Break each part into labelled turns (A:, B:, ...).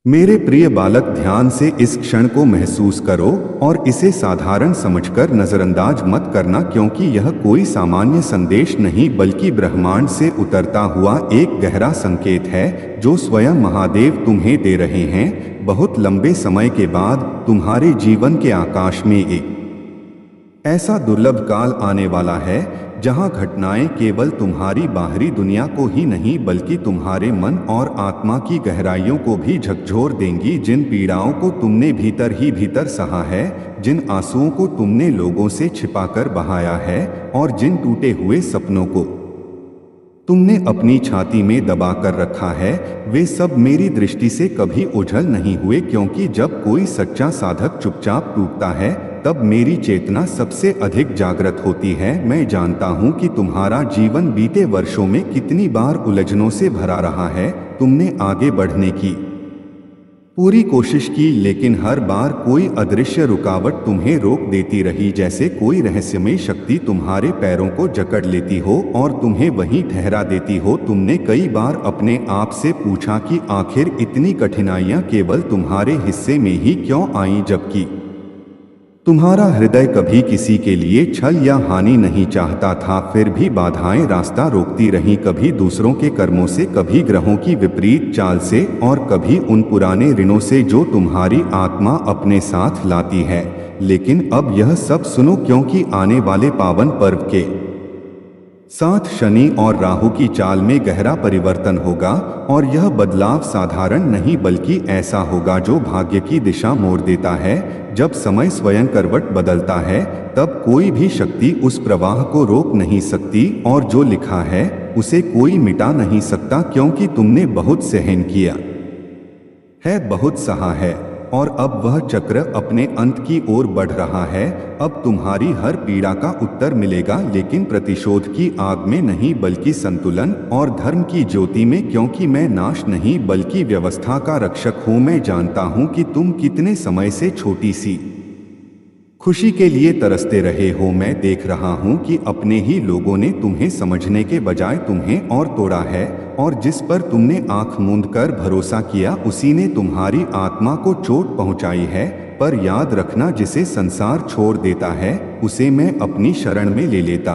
A: मेरे प्रिय बालक, ध्यान से इस क्षण को महसूस करो और इसे साधारण समझकर नजरअंदाज मत करना, क्योंकि यह कोई सामान्य संदेश नहीं बल्कि ब्रह्मांड से उतरता हुआ एक गहरा संकेत है जो स्वयं महादेव तुम्हें दे रहे हैं। बहुत लंबे समय के बाद तुम्हारे जीवन के आकाश में एक ऐसा दुर्लभ काल आने वाला है जहां घटनाएं केवल तुम्हारी बाहरी दुनिया को ही नहीं बल्कि तुम्हारे मन और आत्मा की गहराइयों को भी झकझोर देंगी। जिन पीड़ाओं को तुमने भीतर ही भीतर सहा है, जिन आंसुओं को तुमने लोगों से छिपाकर बहाया है और जिन टूटे हुए सपनों को तुमने अपनी छाती में दबा कर रखा है, वे सब मेरी दृष्टि से कभी ओझल नहीं हुए। क्योंकि जब कोई सच्चा साधक चुपचाप टूटता है तब मेरी चेतना सबसे अधिक जागृत होती है। मैं जानता हूँ कि तुम्हारा जीवन बीते वर्षों में कितनी बार उलझनों से भरा रहा है। तुमने आगे बढ़ने की पूरी कोशिश की, लेकिन हर बार कोई अदृश्य रुकावट तुम्हें रोक देती रही, जैसे कोई रहस्यमय शक्ति तुम्हारे पैरों को जकड़ लेती हो और तुम्हें वहीं ठहरा देती हो। तुमने कई बार अपने आप से पूछा कि आखिर इतनी कठिनाइयां केवल तुम्हारे हिस्से में ही क्यों आईं, जबकि तुम्हारा हृदय कभी किसी के लिए छल या हानि नहीं चाहता था। फिर भी बाधाएं रास्ता रोकती रहीं, कभी दूसरों के कर्मों से, कभी ग्रहों की विपरीत चाल से और कभी उन पुराने ऋणों से जो तुम्हारी आत्मा अपने साथ लाती है। लेकिन अब यह सब सुनो, क्योंकि आने वाले पावन पर्व के साथ शनि और राहु की चाल में गहरा परिवर्तन होगा और यह बदलाव साधारण नहीं बल्कि ऐसा होगा जो भाग्य की दिशा मोड़ देता है। जब समय स्वयं करवट बदलता है तब कोई भी शक्ति उस प्रवाह को रोक नहीं सकती और जो लिखा है उसे कोई मिटा नहीं सकता, क्योंकि तुमने बहुत सहन किया है, बहुत सहा है और अब वह चक्र अपने अंत की ओर बढ़ रहा है। अब तुम्हारी हर पीड़ा का उत्तर मिलेगा, लेकिन प्रतिशोध की आग में नहीं बल्कि संतुलन और धर्म की ज्योति में। क्योंकि मैं नाश नहीं बल्कि व्यवस्था का रक्षक हूँ। मैं जानता हूँ कि तुम कितने समय से छोटी सी खुशी के लिए तरसते रहे हो। मैं देख रहा हूँ कि अपने ही लोगों ने तुम्हें समझने के बजाय तुम्हें और तोड़ा है, और जिस पर तुमने आंख मूंद कर भरोसा किया उसी ने तुम्हारी आत्मा को चोट पहुंचाई है। पर याद रखना, जिसे संसार छोड़ देता है उसे मैं अपनी शरण में ले लेता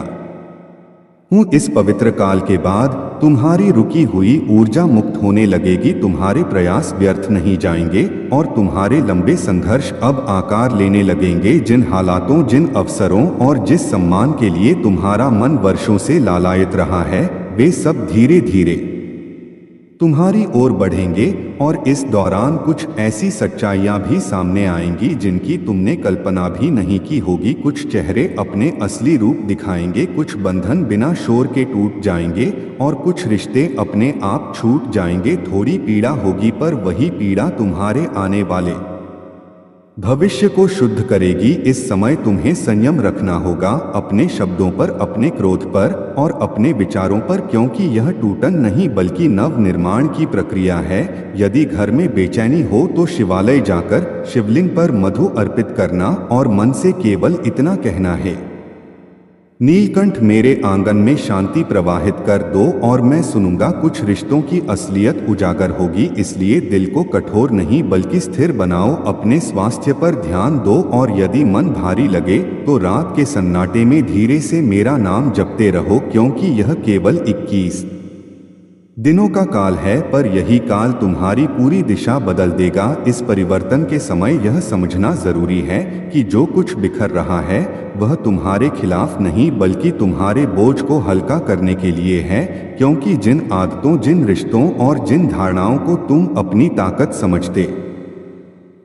A: हूँ। इस पवित्र काल के बाद तुम्हारी रुकी हुई ऊर्जा मुक्त होने लगेगी, तुम्हारे प्रयास व्यर्थ नहीं जाएंगे और तुम्हारे लंबे संघर्ष अब आकार लेने लगेंगे। जिन हालातों, जिन अवसरों और जिस सम्मान के लिए तुम्हारा मन वर्षों से लालायित रहा है, वे सब धीरे धीरे तुम्हारी ओर बढ़ेंगे। और इस दौरान कुछ ऐसी सच्चाइयां भी सामने आएंगी जिनकी तुमने कल्पना भी नहीं की होगी। कुछ चेहरे अपने असली रूप दिखाएंगे, कुछ बंधन बिना शोर के टूट जाएंगे और कुछ रिश्ते अपने आप छूट जाएंगे। थोड़ी पीड़ा होगी, पर वही पीड़ा तुम्हारे आने वाले भविष्य को शुद्ध करेगी। इस समय तुम्हें संयम रखना होगा, अपने शब्दों पर, अपने क्रोध पर और अपने विचारों पर, क्योंकि यह टूटन नहीं बल्कि नव निर्माण की प्रक्रिया है। यदि घर में बेचैनी हो तो शिवालय जाकर शिवलिंग पर मधु अर्पित करना और मन से केवल इतना कहना है, नीलकंठ मेरे आंगन में शांति प्रवाहित कर दो और मैं सुनूंगा। कुछ रिश्तों की असलियत उजागर होगी, इसलिए दिल को कठोर नहीं बल्कि स्थिर बनाओ। अपने स्वास्थ्य पर ध्यान दो और यदि मन भारी लगे तो रात के सन्नाटे में धीरे से मेरा नाम जपते रहो, क्योंकि यह केवल 21 दिनों का काल है, पर यही काल तुम्हारी पूरी दिशा बदल देगा। इस परिवर्तन के समय यह समझना जरूरी है कि जो कुछ बिखर रहा है वह तुम्हारे खिलाफ नहीं बल्कि तुम्हारे बोझ को हल्का करने के लिए है। क्योंकि जिन आदतों, जिन रिश्तों और जिन धारणाओं को तुम अपनी ताकत समझते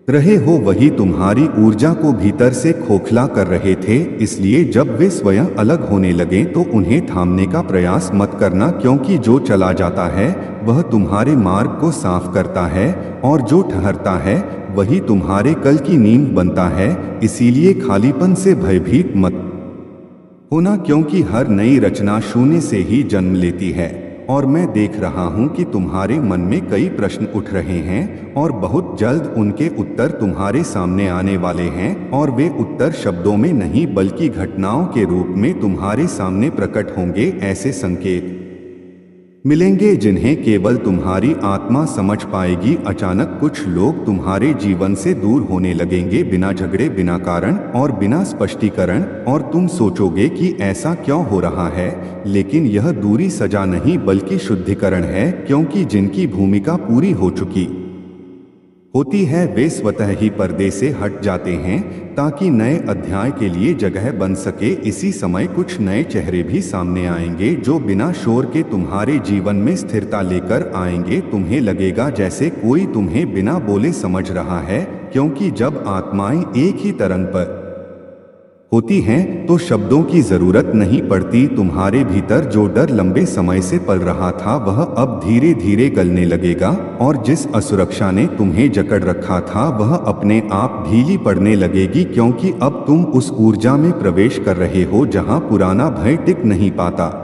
A: रहे हो वही तुम्हारी ऊर्जा को भीतर से खोखला कर रहे थे। इसलिए जब वे स्वयं अलग होने लगें तो उन्हें थामने का प्रयास मत करना, क्योंकि जो चला जाता है वह तुम्हारे मार्ग को साफ करता है और जो ठहरता है वही तुम्हारे कल की नींव बनता है। इसीलिए खालीपन से भयभीत मत होना, क्योंकि हर नई रचना शून्य से ही जन्म लेती है। और मैं देख रहा हूं कि तुम्हारे मन में कई प्रश्न उठ रहे हैं और बहुत जल्द उनके उत्तर तुम्हारे सामने आने वाले हैं। और वे उत्तर शब्दों में नहीं बल्कि घटनाओं के रूप में तुम्हारे सामने प्रकट होंगे। ऐसे संकेत मिलेंगे जिन्हें केवल तुम्हारी आत्मा समझ पाएगी। अचानक कुछ लोग तुम्हारे जीवन से दूर होने लगेंगे, बिना झगड़े, बिना कारण और बिना स्पष्टीकरण, और तुम सोचोगे कि ऐसा क्यों हो रहा है, लेकिन यह दूरी सजा नहीं बल्कि शुद्धिकरण है, क्योंकि जिनकी भूमिका पूरी हो चुकी होती है वे स्वतः ही पर्दे से हट जाते हैं ताकि नए अध्याय के लिए जगह बन सके। इसी समय कुछ नए चेहरे भी सामने आएंगे जो बिना शोर के तुम्हारे जीवन में स्थिरता लेकर आएंगे। तुम्हें लगेगा जैसे कोई तुम्हें बिना बोले समझ रहा है, क्योंकि जब आत्माएं एक ही तरंग पर होती हैं तो शब्दों की जरूरत नहीं पड़ती। तुम्हारे भीतर जो डर लंबे समय से पल रहा था वह अब धीरे धीरे गलने लगेगा, और जिस असुरक्षा ने तुम्हें जकड़ रखा था वह अपने आप ढीली पड़ने लगेगी, क्योंकि अब तुम उस ऊर्जा में प्रवेश कर रहे हो जहां पुराना भय टिक नहीं पाता।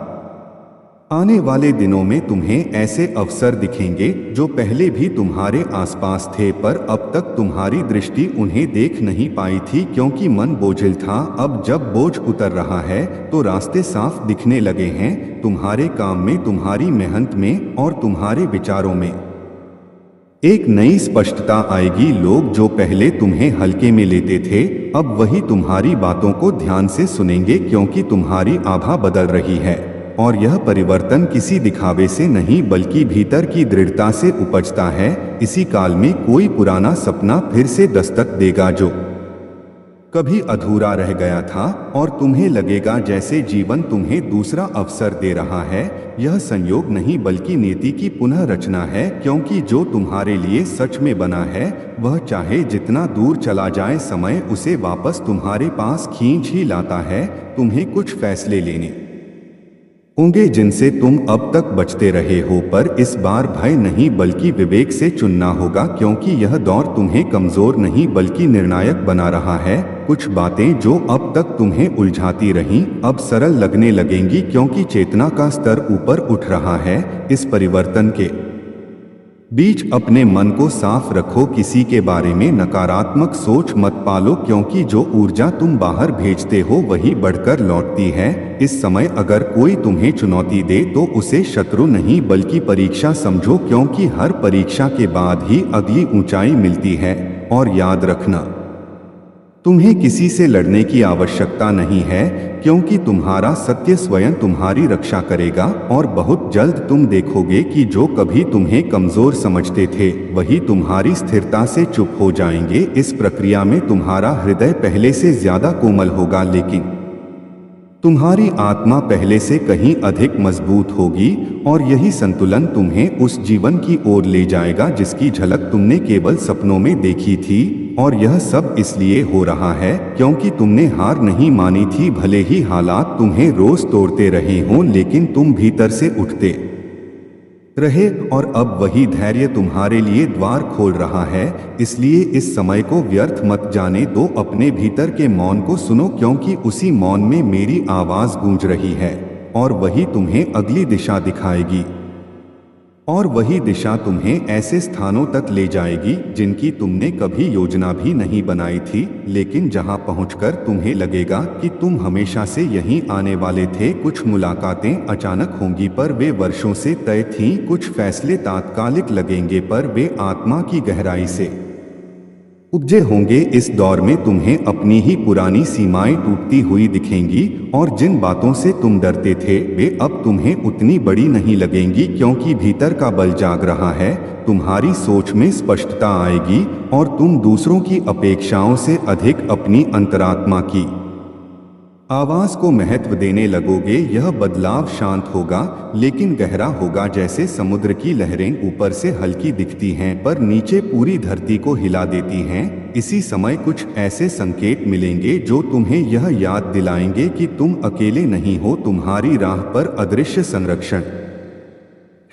A: आने वाले दिनों में तुम्हें ऐसे अवसर दिखेंगे जो पहले भी तुम्हारे आसपास थे, पर अब तक तुम्हारी दृष्टि उन्हें देख नहीं पाई थी, क्योंकि मन बोझिल था। अब जब बोझ उतर रहा है तो रास्ते साफ दिखने लगे हैं। तुम्हारे काम में, तुम्हारी मेहनत में और तुम्हारे विचारों में एक नई स्पष्टता आएगी। लोग जो पहले तुम्हें हल्के में लेते थे अब वही तुम्हारी बातों को ध्यान से सुनेंगे, क्योंकि तुम्हारी आभा बदल रही है, और यह परिवर्तन किसी दिखावे से नहीं बल्कि भीतर की दृढ़ता से उपजता है। इसी काल में कोई पुराना सपना फिर से दस्तक देगा जो कभी अधूरा रह गया था, और तुम्हें लगेगा जैसे जीवन तुम्हें दूसरा अवसर दे रहा है। यह संयोग नहीं बल्कि नीति की पुनः रचना है, क्योंकि जो तुम्हारे लिए सच में बना है वह चाहे जितना दूर चला जाए समय उसे वापस तुम्हारे पास खींच ही लाता है। तुम्हें कुछ फैसले लेने होंगे जिनसे तुम अब तक बचते रहे हो, पर इस बार भय नहीं बल्कि विवेक से चुनना होगा, क्योंकि यह दौर तुम्हें कमजोर नहीं बल्कि निर्णायक बना रहा है। कुछ बातें जो अब तक तुम्हें उलझाती रहीं अब सरल लगने लगेंगी, क्योंकि चेतना का स्तर ऊपर उठ रहा है। इस परिवर्तन के बीच अपने मन को साफ रखो, किसी के बारे में नकारात्मक सोच मत पालो, क्योंकि जो ऊर्जा तुम बाहर भेजते हो वही बढ़कर लौटती है। इस समय अगर कोई तुम्हें चुनौती दे तो उसे शत्रु नहीं बल्कि परीक्षा समझो, क्योंकि हर परीक्षा के बाद ही अगली ऊंचाई मिलती है। और याद रखना, तुम्हें किसी से लड़ने की आवश्यकता नहीं है, क्योंकि तुम्हारा सत्य स्वयं तुम्हारी रक्षा करेगा, और बहुत जल्द तुम देखोगे कि जो कभी तुम्हें कमजोर समझते थे वही तुम्हारी स्थिरता से चुप हो जाएंगे। इस प्रक्रिया में तुम्हारा हृदय पहले से ज्यादा कोमल होगा, लेकिन तुम्हारी आत्मा पहले से कहीं अधिक मजबूत होगी, और यही संतुलन तुम्हें उस जीवन की ओर ले जाएगा जिसकी झलक तुमने केवल सपनों में देखी थी। और यह सब इसलिए हो रहा है क्योंकि तुमने हार नहीं मानी थी। भले ही हालात तुम्हें रोज तोड़ते रहे हों, लेकिन तुम भीतर से उठते रहे, और अब वही धैर्य तुम्हारे लिए द्वार खोल रहा है। इसलिए इस समय को व्यर्थ मत जाने दो, अपने भीतर के मौन को सुनो, क्योंकि उसी मौन में मेरी आवाज गूंज रही है, और वही तुम्हें अगली दिशा दिखाएगी, और वही दिशा तुम्हें ऐसे स्थानों तक ले जाएगी जिनकी तुमने कभी योजना भी नहीं बनाई थी, लेकिन जहां पहुंचकर तुम्हें लगेगा कि तुम हमेशा से यहीं आने वाले थे। कुछ मुलाकातें अचानक होंगी पर वे वर्षों से तय थीं, कुछ फैसले तात्कालिक लगेंगे पर वे आत्मा की गहराई से उपजे होंगे। इस दौर में तुम्हें अपनी ही पुरानी सीमाएं टूटती हुई दिखेंगी, और जिन बातों से तुम डरते थे वे अब तुम्हें उतनी बड़ी नहीं लगेंगी, क्योंकि भीतर का बल जाग रहा है। तुम्हारी सोच में स्पष्टता आएगी, और तुम दूसरों की अपेक्षाओं से अधिक अपनी अंतरात्मा की आवाज को महत्व देने लगोगे। यह बदलाव शांत होगा लेकिन गहरा होगा, जैसे समुद्र की लहरें ऊपर से हल्की दिखती हैं पर नीचे पूरी धरती को हिला देती हैं। इसी समय कुछ ऐसे संकेत मिलेंगे जो तुम्हें यह याद दिलाएंगे कि तुम अकेले नहीं हो, तुम्हारी राह पर अदृश्य संरक्षण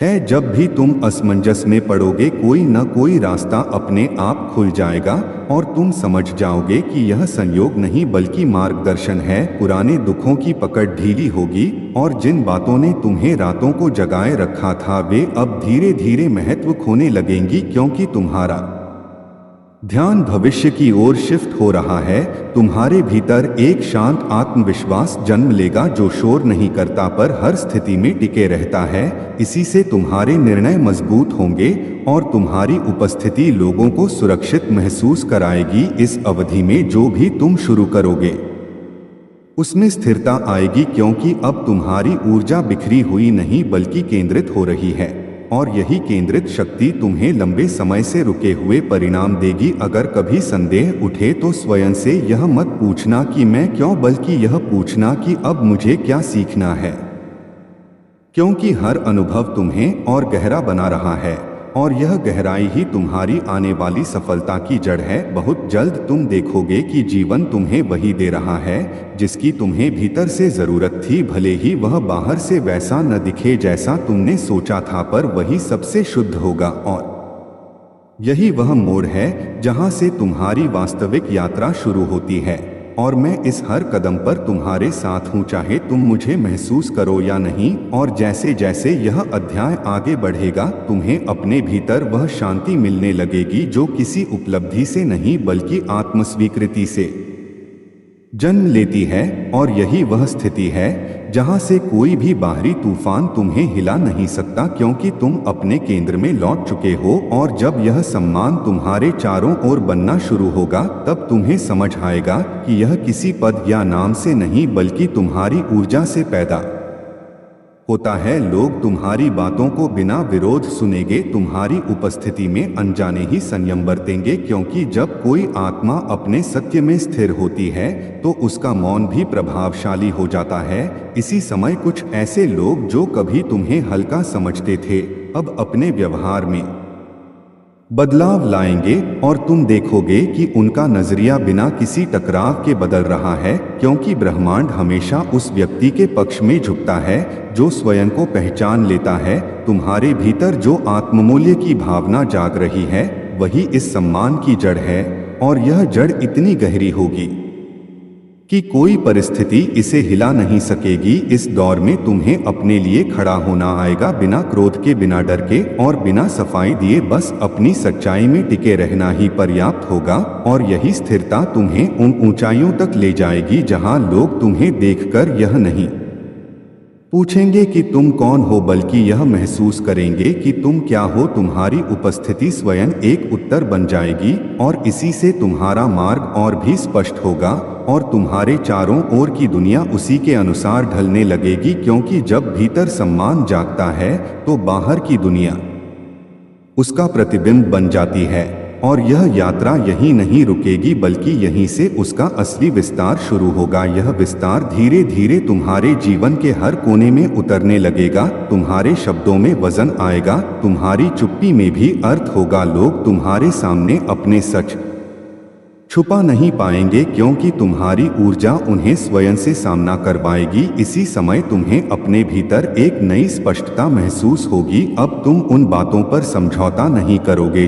A: है। जब भी तुम असमंजस में पड़ोगे कोई न कोई रास्ता अपने आप खुल जाएगा, और तुम समझ जाओगे कि यह संयोग नहीं बल्कि मार्गदर्शन है। पुराने दुखों की पकड़ ढीली होगी, और जिन बातों ने तुम्हें रातों को जगाए रखा था वे अब धीरे धीरे महत्व खोने लगेंगी, क्योंकि तुम्हारा ध्यान भविष्य की ओर शिफ्ट हो रहा है। तुम्हारे भीतर एक शांत आत्मविश्वास जन्म लेगा जो शोर नहीं करता पर हर स्थिति में टिके रहता है। इसी से तुम्हारे निर्णय मजबूत होंगे और तुम्हारी उपस्थिति लोगों को सुरक्षित महसूस कराएगी। इस अवधि में जो भी तुम शुरू करोगे उसमें स्थिरता आएगी, क्योंकि अब तुम्हारी ऊर्जा बिखरी हुई नहीं बल्कि केंद्रित हो रही है, और यही केंद्रित शक्ति तुम्हें लंबे समय से रुके हुए परिणाम देगी। अगर कभी संदेह उठे तो स्वयं से यह मत पूछना कि मैं क्यों, बल्कि यह पूछना कि अब मुझे क्या सीखना है, क्योंकि हर अनुभव तुम्हें और गहरा बना रहा है और यह गहराई ही तुम्हारी आने वाली सफलता की जड़ है। बहुत जल्द तुम देखोगे कि जीवन तुम्हें वही दे रहा है जिसकी तुम्हें भीतर से जरूरत थी, भले ही वह बाहर से वैसा न दिखे जैसा तुमने सोचा था, पर वही सबसे शुद्ध होगा। और यही वह मोड़ है जहां से तुम्हारी वास्तविक यात्रा शुरू होती है। और मैं इस हर कदम पर तुम्हारे साथ हूँ, चाहे तुम मुझे महसूस करो या नहीं। और जैसे जैसे यह अध्याय आगे बढ़ेगा तुम्हें अपने भीतर वह शांति मिलने लगेगी जो किसी उपलब्धि से नहीं बल्कि आत्मस्वीकृति से जन्म लेती है। और यही वह स्थिति है जहां से कोई भी बाहरी तूफान तुम्हें हिला नहीं सकता, क्योंकि तुम अपने केंद्र में लौट चुके हो। और जब यह सम्मान तुम्हारे चारों ओर बनना शुरू होगा तब तुम्हें समझ आएगा कि यह किसी पद या नाम से नहीं बल्कि तुम्हारी ऊर्जा से पैदा होता है। लोग तुम्हारी बातों को बिना विरोध सुनेंगे, तुम्हारी उपस्थिति में अनजाने ही संयम बरतेंगे, क्योंकि जब कोई आत्मा अपने सत्य में स्थिर होती है तो उसका मौन भी प्रभावशाली हो जाता है। इसी समय कुछ ऐसे लोग जो कभी तुम्हें हल्का समझते थे अब अपने व्यवहार में बदलाव लाएंगे और तुम देखोगे कि उनका नजरिया बिना किसी टकराव के बदल रहा है, क्योंकि ब्रह्मांड हमेशा उस व्यक्ति के पक्ष में झुकता है जो स्वयं को पहचान लेता है। तुम्हारे भीतर जो आत्ममूल्य की भावना जाग रही है वही इस सम्मान की जड़ है, और यह जड़ इतनी गहरी होगी कि कोई परिस्थिति इसे हिला नहीं सकेगी। इस दौर में तुम्हें अपने लिए खड़ा होना आएगा, बिना क्रोध के, बिना डर के और बिना सफाई दिए। बस अपनी सच्चाई में टिके रहना ही पर्याप्त होगा, और यही स्थिरता तुम्हें उन ऊंचाइयों तक ले जाएगी जहां लोग तुम्हें देखकर यह नहीं पूछेंगे कि तुम कौन हो बल्कि यह महसूस करेंगे कि तुम क्या हो। तुम्हारी उपस्थिति स्वयं एक उत्तर बन जाएगी और इसी से तुम्हारा मार्ग और भी स्पष्ट होगा और तुम्हारे चारों ओर की दुनिया उसी के अनुसार ढलने लगेगी, क्योंकि जब भीतर सम्मान जागता है तो बाहर की दुनिया उसका प्रतिबिंब बन जाती है। और यह यात्रा यहीं नहीं रुकेगी बल्कि यहीं से उसका असली विस्तार शुरू होगा। यह विस्तार धीरे धीरे तुम्हारे जीवन के हर कोने में उतरने लगेगा। तुम्हारे शब्दों में वजन आएगा, तुम्हारी चुप्पी में भी अर्थ होगा। लोग तुम्हारे सामने अपने सच छुपा नहीं पाएंगे, क्योंकि तुम्हारी ऊर्जा उन्हें स्वयं से सामना करवाएगी। इसी समय तुम्हें अपने भीतर एक नई स्पष्टता महसूस होगी। अब तुम उन बातों पर समझौता नहीं करोगे